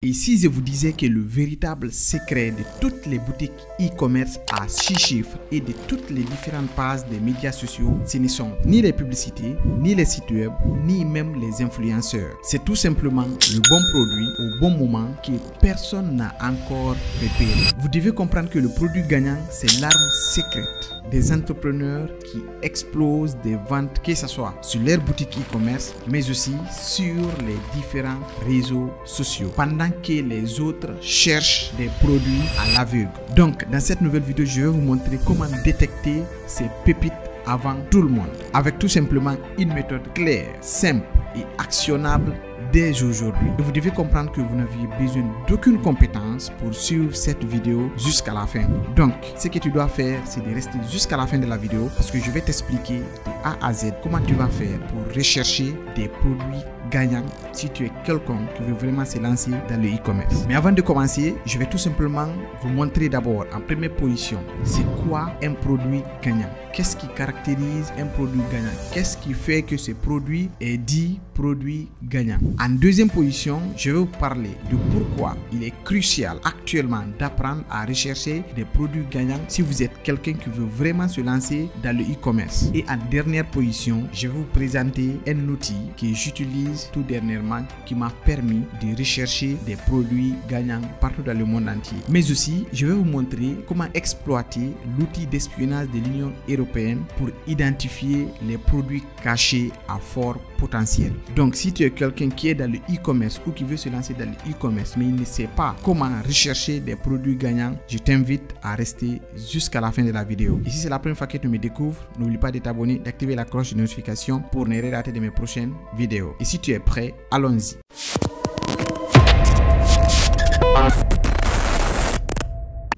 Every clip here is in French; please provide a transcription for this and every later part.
Et si je vous disais que le véritable secret de toutes les boutiques e-commerce à 6 chiffres et de toutes les différentes pages des médias sociaux, ce ne sont ni les publicités, ni les sites web, ni même les influenceurs. C'est tout simplement le bon produit au bon moment que personne n'a encore repéré. Vous devez comprendre que le produit gagnant, c'est l'arme secrète des entrepreneurs qui explosent des ventes, que ce soit sur leur boutique e-commerce, mais aussi sur les différents réseaux sociaux, pendant que les autres cherchent des produits à l'aveugle. Donc, dans cette nouvelle vidéo, je vais vous montrer comment détecter ces pépites avant tout le monde, avec tout simplement une méthode claire, simple et actionnable dès aujourd'hui. Et vous devez comprendre que vous n'aviez besoin d'aucune compétence pour suivre cette vidéo jusqu'à la fin. Donc, ce que tu dois faire, c'est de rester jusqu'à la fin de la vidéo parce que je vais t'expliquer de A à Z comment tu vas faire pour rechercher des produits gagnants si tu es quelqu'un qui veut vraiment se lancer dans le e-commerce. Mais avant de commencer, je vais tout simplement vous montrer d'abord en première position, c'est quoi un produit gagnant? Qu'est-ce qui caractérise un produit gagnant? Qu'est-ce qui fait que ce produit est dit produit gagnant? En deuxième position, je vais vous parler de pourquoi il est crucial actuellement d'apprendre à rechercher des produits gagnants si vous êtes quelqu'un qui veut vraiment se lancer dans le e-commerce. Et en dernière position, je vais vous présenter un outil que j'utilise tout dernièrement qui m'a permis de rechercher des produits gagnants partout dans le monde entier. Mais aussi, je vais vous montrer comment exploiter l'outil d'espionnage de l'Union européenne pour identifier les produits cachés à fort potentiel. Donc, si tu es quelqu'un qui est dans le e-commerce ou qui veut se lancer dans le e-commerce mais il ne sait pas comment rechercher des produits gagnants, je t'invite à rester jusqu'à la fin de la vidéo. Et si c'est la première fois que tu me découvres, n'oublie pas de t'abonner, d'activer la cloche de notification pour ne rien rater de mes prochaines vidéos. Et si tu es prêt, allons-y.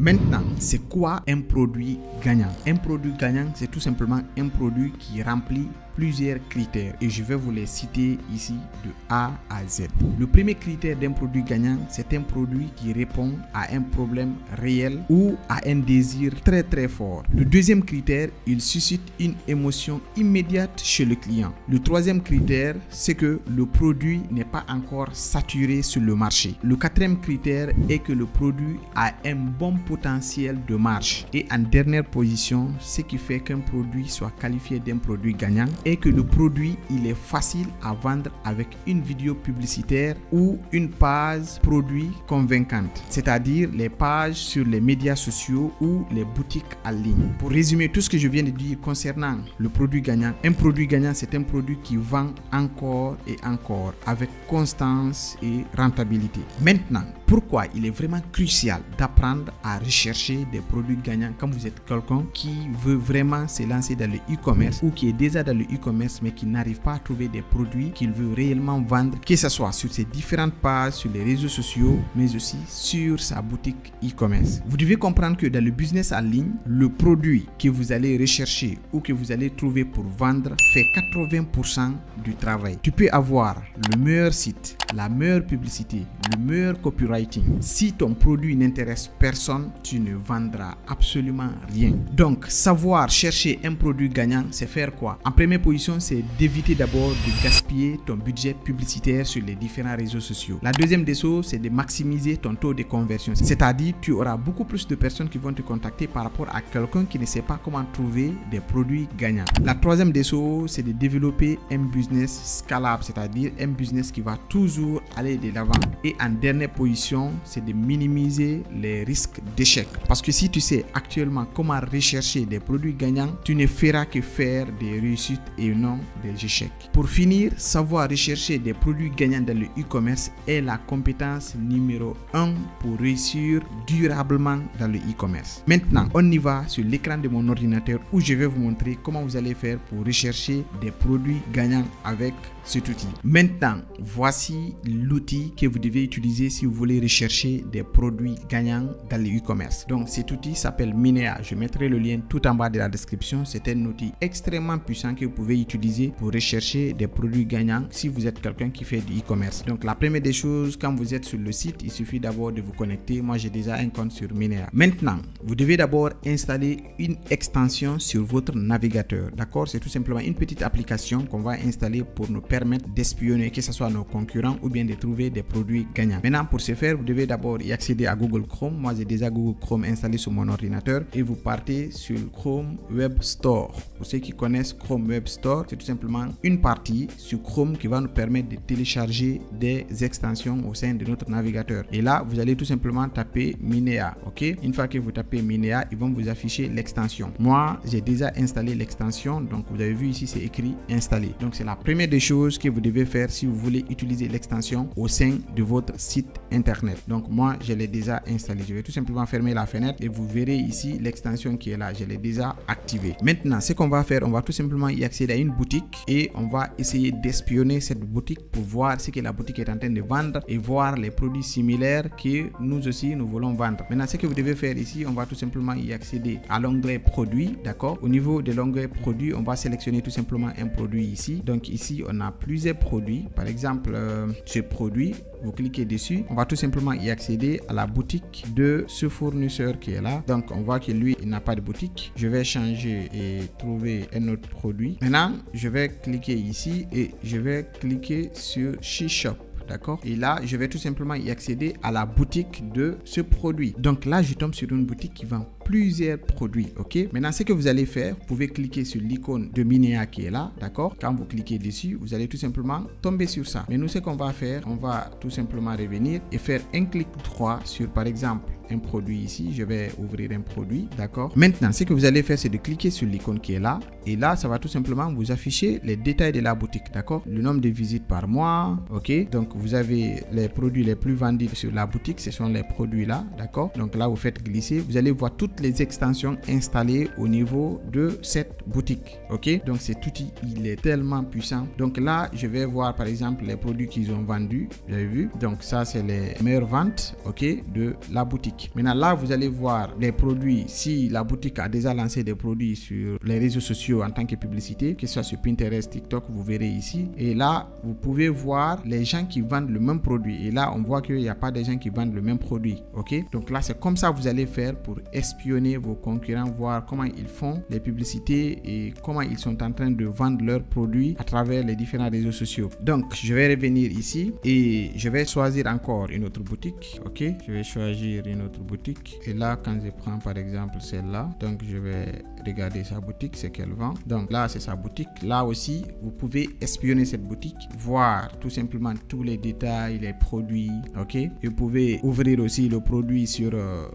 Maintenant, c'est quoi un produit gagnant? Un produit gagnant, c'est tout simplement un produit qui remplit plusieurs critères et je vais vous les citer ici de A à Z. Le premier critère d'un produit gagnant, c'est un produit qui répond à un problème réel ou à un désir très très fort. Le deuxième critère, il suscite une émotion immédiate chez le client. Le troisième critère, c'est que le produit n'est pas encore saturé sur le marché. Le quatrième critère est que le produit a un bon potentiel de marge. Et en dernière position, ce qui fait qu'un produit soit qualifié d'un produit gagnant et que le produit il est facile à vendre avec une vidéo publicitaire ou une page produit convaincante, c'est-à-dire les pages sur les médias sociaux ou les boutiques en ligne. Pour résumer tout ce que je viens de dire concernant le produit gagnant, un produit gagnant c'est un produit qui vend encore et encore avec constance et rentabilité. Maintenant, pourquoi il est vraiment crucial d'apprendre à rechercher des produits gagnants quand vous êtes quelqu'un qui veut vraiment se lancer dans le e-commerce ou qui est déjà dans le e-commerce mais qui n'arrive pas à trouver des produits qu'il veut réellement vendre, que ce soit sur ses différentes pages, sur les réseaux sociaux, mais aussi sur sa boutique e-commerce. Vous devez comprendre que dans le business en ligne, le produit que vous allez rechercher ou que vous allez trouver pour vendre fait 80% du travail. Tu peux avoir le meilleur site, la meilleure publicité, le meilleur copywriting. Si ton produit n'intéresse personne, tu ne vendras absolument rien. Donc, savoir chercher un produit gagnant, c'est faire quoi? En première position, c'est d'éviter d'abord de gaspiller ton budget publicitaire sur les différents réseaux sociaux. La deuxième des choses, c'est de maximiser ton taux de conversion. C'est-à-dire, tu auras beaucoup plus de personnes qui vont te contacter par rapport à quelqu'un qui ne sait pas comment trouver des produits gagnants. La troisième des choses, c'est de développer un business scalable, c'est-à-dire un business qui va toujours aller de l'avant. Et en dernière position, c'est de minimiser les risques d'échec. Parce que si tu sais actuellement comment rechercher des produits gagnants, tu ne feras que faire des réussites et non des échecs. Pour finir, savoir rechercher des produits gagnants dans le e-commerce est la compétence numéro 1 pour réussir durablement dans le e-commerce. Maintenant, on y va sur l'écran de mon ordinateur où je vais vous montrer comment vous allez faire pour rechercher des produits gagnants avec cet outil. Maintenant, voici l'outil que vous devez utiliser si vous voulez rechercher des produits gagnants dans le e-commerce. Donc cet outil s'appelle Minea. Je mettrai le lien tout en bas de la description. C'est un outil extrêmement puissant que vous pouvez utiliser pour rechercher des produits gagnants si vous êtes quelqu'un qui fait du e-commerce. Donc la première des choses, quand vous êtes sur le site, il suffit d'abord de vous connecter. Moi j'ai déjà un compte sur Minea. Maintenant, vous devez d'abord installer une extension sur votre navigateur. D'accord? C'est tout simplement une petite application qu'on va installer pour nous permettre d'espionner, que ce soit nos concurrents ou bien de trouver des produits gagnants. Maintenant, pour ce faire, vous devez d'abord y accéder à Google Chrome. Moi j'ai déjà Google Chrome installé sur mon ordinateur et vous partez sur Chrome Web Store. Pour ceux qui connaissent Chrome Web Store, c'est tout simplement une partie sur Chrome qui va nous permettre de télécharger des extensions au sein de notre navigateur. Et là, vous allez tout simplement taper Minea. Ok? Une fois que vous tapez Minea, ils vont vous afficher l'extension. Moi, j'ai déjà installé l'extension. Donc, vous avez vu ici, c'est écrit installer. Donc, c'est la première des choses que vous devez faire si vous voulez utiliser l'extension au sein de votre site internet. Donc, moi, je l'ai déjà installé. Je vais tout simplement fermer la fenêtre et vous verrez ici l'extension qui est là. Je l'ai déjà activée. Maintenant, ce qu'on va faire, on va tout simplement y accéder à une boutique et on va essayer d'espionner cette boutique pour voir ce que la boutique est en train de vendre et voir les produits similaires que nous aussi nous voulons vendre. Maintenant, ce que vous devez faire ici, on va tout simplement y accéder à l'onglet produits. D'accord? Au niveau de l'onglet produits, on va sélectionner tout simplement un produit ici. Donc ici, on a plusieurs produits. Par exemple, ce produit, vous cliquez dessus, on va tout simplement y accéder à la boutique de ce fournisseur qui est là. Donc on voit que lui, il n'a pas de boutique. Je vais changer et trouver un autre produit. Maintenant, je vais cliquer ici et je vais cliquer sur Shop. D'accord? Et là, je vais tout simplement y accéder à la boutique de ce produit. Donc là, je tombe sur une boutique qui vend plusieurs produits. Ok? Maintenant, ce que vous allez faire, vous pouvez cliquer sur l'icône de Minea qui est là. D'accord? Quand vous cliquez dessus, vous allez tout simplement tomber sur ça. Mais nous, ce qu'on va faire, on va tout simplement revenir et faire un clic droit sur, par exemple, un produit ici. Je vais ouvrir un produit. D'accord? Maintenant, ce que vous allez faire, c'est de cliquer sur l'icône qui est là. Et là, ça va tout simplement vous afficher les détails de la boutique. D'accord? Le nombre de visites par mois. Ok? Donc, vous avez les produits les plus vendus sur la boutique. Ce sont les produits là. D'accord? Donc là, vous faites glisser. Vous allez voir toutes les extensions installées au niveau de cette boutique. Ok? Donc, cet outil, il est tellement puissant. Donc là, je vais voir par exemple les produits qu'ils ont vendus. Vous avez vu? Donc, ça, c'est les meilleures ventes. Ok? De la boutique. Maintenant, là, vous allez voir les produits. Si la boutique a déjà lancé des produits sur les réseaux sociaux en tant que publicité, que ce soit sur Pinterest, TikTok, vous verrez ici. Et là, vous pouvez voir les gens qui vendent le même produit. Et là, on voit qu'il n'y a pas des gens qui vendent le même produit. Ok? Donc là, c'est comme ça que vous allez faire pour espionner vos concurrents, voir comment ils font les publicités et comment ils sont en train de vendre leurs produits à travers les différents réseaux sociaux. Donc, je vais revenir ici et je vais choisir encore une autre boutique. Ok? Je vais choisir une autre boutique. Et là, quand je prends par exemple celle-là, donc je vais regarder sa boutique, c'est qu'elle vend. Donc là, c'est sa boutique. Là aussi, vous pouvez espionner cette boutique, voir tout simplement tous les détails, les produits. Ok? Et vous pouvez ouvrir aussi le produit sur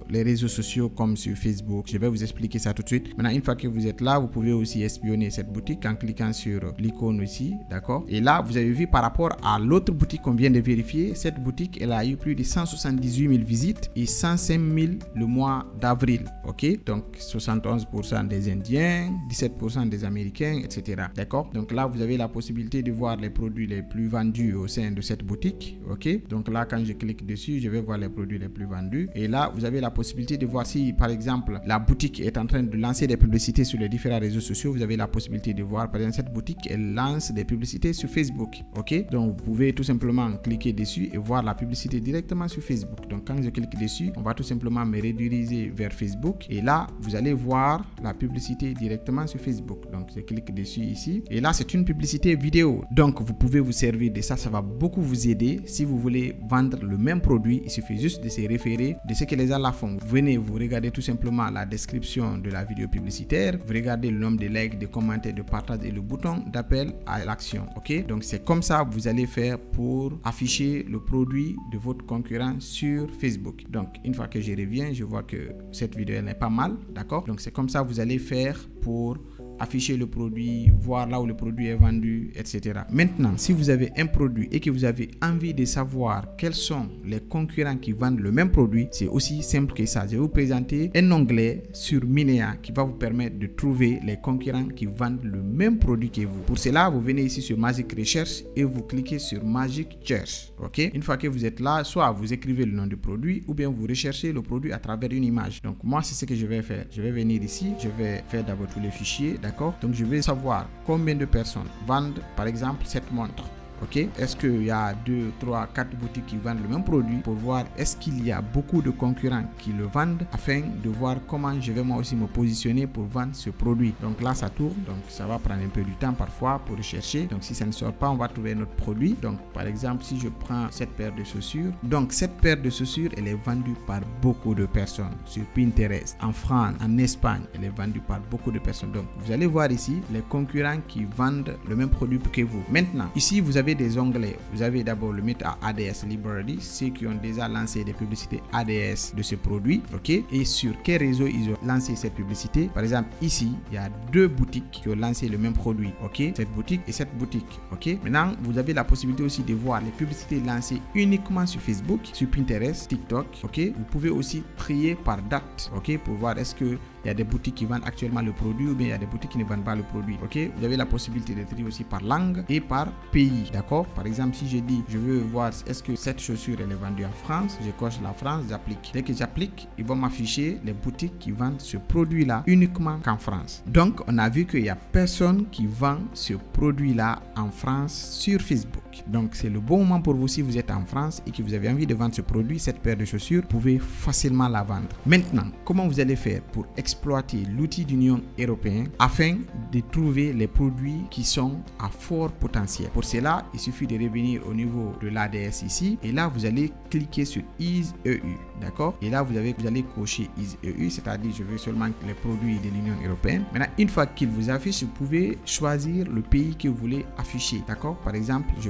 les réseaux sociaux comme sur Facebook. Je vais vous expliquer ça tout de suite. Maintenant, une fois que vous êtes là, vous pouvez aussi espionner cette boutique en cliquant sur l'icône aussi. D'accord? Et là, vous avez vu par rapport à l'autre boutique qu'on vient de vérifier, cette boutique, elle a eu plus de 178 000 visites et 105 000 le mois d'avril. Ok? Donc, 71% des Indiens, 17% des Américains, etc. D'accord? Donc là, vous avez la possibilité de voir les produits les plus vendus au sein de cette boutique. Ok? Donc là, quand je clique dessus, je vais voir les produits les plus vendus. Et là, vous avez la possibilité de voir si, par exemple, la boutique est en train de lancer des publicités sur les différents réseaux sociaux. Vous avez la possibilité de voir, par exemple, cette boutique, elle lance des publicités sur Facebook. Ok? Donc, vous pouvez tout simplement cliquer dessus et voir la publicité directement sur Facebook. Donc, quand je clique dessus, on va tout simplement me rediriger vers Facebook. Et là, vous allez voir la publicité directement sur Facebook. Donc, je clique dessus ici. Et là, c'est une publicité vidéo. Donc, vous pouvez vous servir de ça. Ça va beaucoup vous aider. Si vous voulez vendre le même produit, il suffit juste de se référer de ce que les gens la font. Vous venez, vous regardez tout simplement la description de la vidéo publicitaire. Vous regardez le nombre de likes, de commentaires, de partage et le bouton d'appel à l'action. Ok? Donc, c'est comme ça que vous allez faire pour afficher le produit de votre concurrent sur Facebook. Donc, une fois que je reviens, je vois que cette vidéo n'est pas mal. D'accord? Donc, c'est comme ça que vous allez faire pour afficher le produit, voir là où le produit est vendu, etc. Maintenant, si vous avez un produit et que vous avez envie de savoir quels sont les concurrents qui vendent le même produit, c'est aussi simple que ça. Je vais vous présenter un onglet sur Minea qui va vous permettre de trouver les concurrents qui vendent le même produit que vous. Pour cela, vous venez ici sur Magic Research et vous cliquez sur Magic Search. Ok? Une fois que vous êtes là, soit vous écrivez le nom du produit ou bien vous recherchez le produit à travers une image. Donc moi, c'est ce que je vais faire. Je vais venir ici, je vais faire d'abord tous les fichiers. D'accord? Donc, je vais savoir combien de personnes vendent, par exemple, cette montre. Ok, est-ce qu'il y a 2, 3, 4 boutiques qui vendent le même produit pour voir est-ce qu'il y a beaucoup de concurrents qui le vendent afin de voir comment je vais moi aussi me positionner pour vendre ce produit. Donc là ça tourne, donc ça va prendre un peu du temps parfois pour rechercher. Donc si ça ne sort pas, on va trouver notre produit. Donc par exemple si je prends cette paire de chaussures, donc cette paire de chaussures elle est vendue par beaucoup de personnes sur Pinterest, en France, en Espagne, elle est vendue par beaucoup de personnes. Donc vous allez voir ici les concurrents qui vendent le même produit que vous. Maintenant ici vous avez des onglets. Vous avez d'abord le mettre à ADS Library, ceux qui ont déjà lancé des publicités ADS de ce produit, ok, et sur quel réseau ils ont lancé cette publicité. Par exemple ici il y a 2 boutiques qui ont lancé le même produit, ok, cette boutique et cette boutique, ok. Maintenant vous avez la possibilité aussi de voir les publicités lancées uniquement sur Facebook, sur Pinterest, TikTok, ok. Vous pouvez aussi trier par date, ok, pour voir est-ce que il y a des boutiques qui vendent actuellement le produit ou bien il y a des boutiques qui ne vendent pas le produit. Ok, vous avez la possibilité de trier aussi par langue et par pays. D'accord? Par exemple, si je dis je veux voir est-ce que cette chaussure elle est vendue en France, je coche la France, j'applique. Dès que j'applique, ils vont m'afficher les boutiques qui vendent ce produit-là uniquement qu'en France. Donc, on a vu qu'il n'y a personne qui vend ce produit-là en France sur Facebook. Donc, c'est le bon moment pour vous si vous êtes en France et que vous avez envie de vendre ce produit, cette paire de chaussures, vous pouvez facilement la vendre. Maintenant, comment vous allez faire pour exploiter l'outil d'Union européenne afin de trouver les produits qui sont à fort potentiel? Pour cela, il suffit de revenir au niveau de l'ADS ici et là, vous allez cliquer sur IS EU. D'accord? Et là, vous allez cocher IS EU, c'est-à-dire je veux seulement les produits de l'Union européenne. Maintenant, une fois qu'il vous affiche, vous pouvez choisir le pays que vous voulez afficher. D'accord? Par exemple, je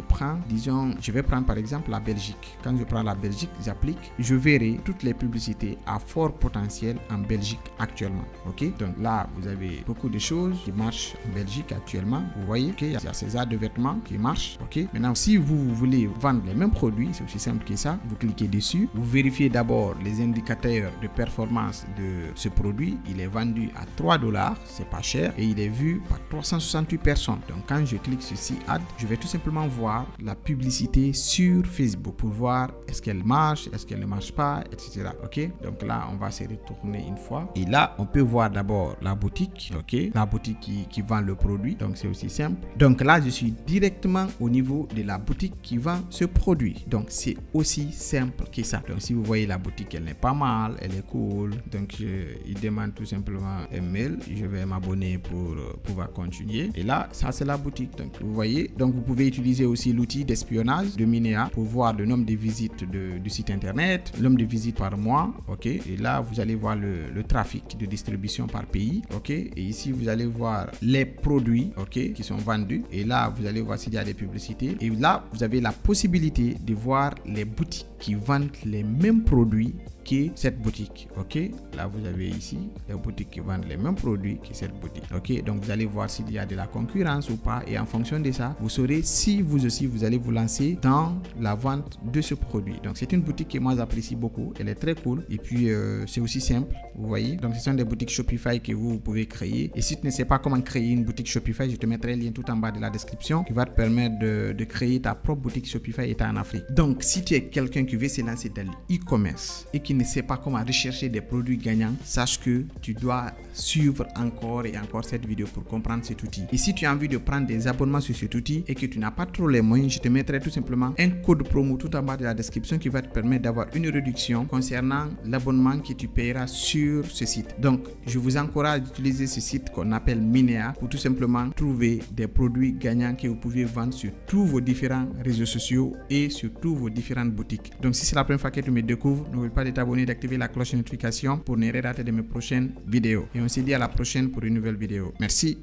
vais prendre par exemple la Belgique. Quand je prends la Belgique, j'applique, je verrai toutes les publicités à fort potentiel en Belgique actuellement. Ok, donc là vous avez beaucoup de choses qui marchent en Belgique actuellement. Vous voyez qu'il y a ces arts de vêtements qui marchent. Ok, maintenant si vous voulez vendre les mêmes produits, c'est aussi simple que ça. Vous cliquez dessus, vous vérifiez d'abord les indicateurs de performance de ce produit. Il est vendu à 3 $, c'est pas cher et il est vu par 368 personnes. Donc quand je clique sur See Ad, je vais tout simplement voir la publicité sur Facebook pour voir est-ce qu'elle marche, est-ce qu'elle ne marche pas, etc. Ok, donc là on va se retourner une fois et là on peut voir d'abord la boutique, ok, la boutique qui vend le produit. Donc c'est aussi simple. Donc là je suis directement au niveau de la boutique qui vend ce produit. Donc c'est aussi simple que ça. Donc si vous voyez la boutique, elle n'est pas mal, elle est cool. Donc il demande tout simplement un mail. Je vais m'abonner pour pouvoir continuer. Et là ça c'est la boutique. Donc vous voyez, donc vous pouvez utiliser aussi l'outil d'espionnage de Minea pour voir le nombre de visites du site internet, le nombre de visites par mois, ok. Et là vous allez voir le trafic de distribution par pays, ok. Et ici vous allez voir les produits, ok, qui sont vendus. Et là vous allez voir s'il y a des publicités. Et là vous avez la possibilité de voir les boutiques qui vendent les mêmes produits que cette boutique, ok. Là vous avez ici les boutiques qui vendent les mêmes produits que cette boutique, ok. Donc vous allez voir s'il y a de la concurrence ou pas et en fonction de ça vous saurez si vous aussi vous allez vous lancer dans la vente de ce produit. Donc c'est une boutique que moi j'apprécie beaucoup, elle est très cool et puis c'est aussi simple, vous voyez. Donc ce sont des boutiques Shopify que vous pouvez créer et si tu ne sais pas comment créer une boutique Shopify, je te mettrai le lien tout en bas de la description qui va te permettre de créer ta propre boutique Shopify étant en Afrique. Donc si tu es quelqu'un qui veut se lancer dans l'e-commerce et qui ne sait pas comment rechercher des produits gagnants, sache que tu dois suivre encore et encore cette vidéo pour comprendre cet outil. Et si tu as envie de prendre des abonnements sur cet outil et que tu n'as pas trop les moyens, je te mettrai tout simplement un code promo tout en bas de la description qui va te permettre d'avoir une réduction concernant l'abonnement que tu paieras sur ce site. Donc je vous encourage d'utiliser ce site qu'on appelle Minea pour tout simplement trouver des produits gagnants que vous pouvez vendre sur tous vos différents réseaux sociaux et sur tous vos différentes boutiques. Donc si c'est la première fois que tu me découvres, n'oublie pas de t'abonner, d'activer la cloche de notification pour ne rien rater de mes prochaines vidéos. Et on se dit à la prochaine pour une nouvelle vidéo. Merci.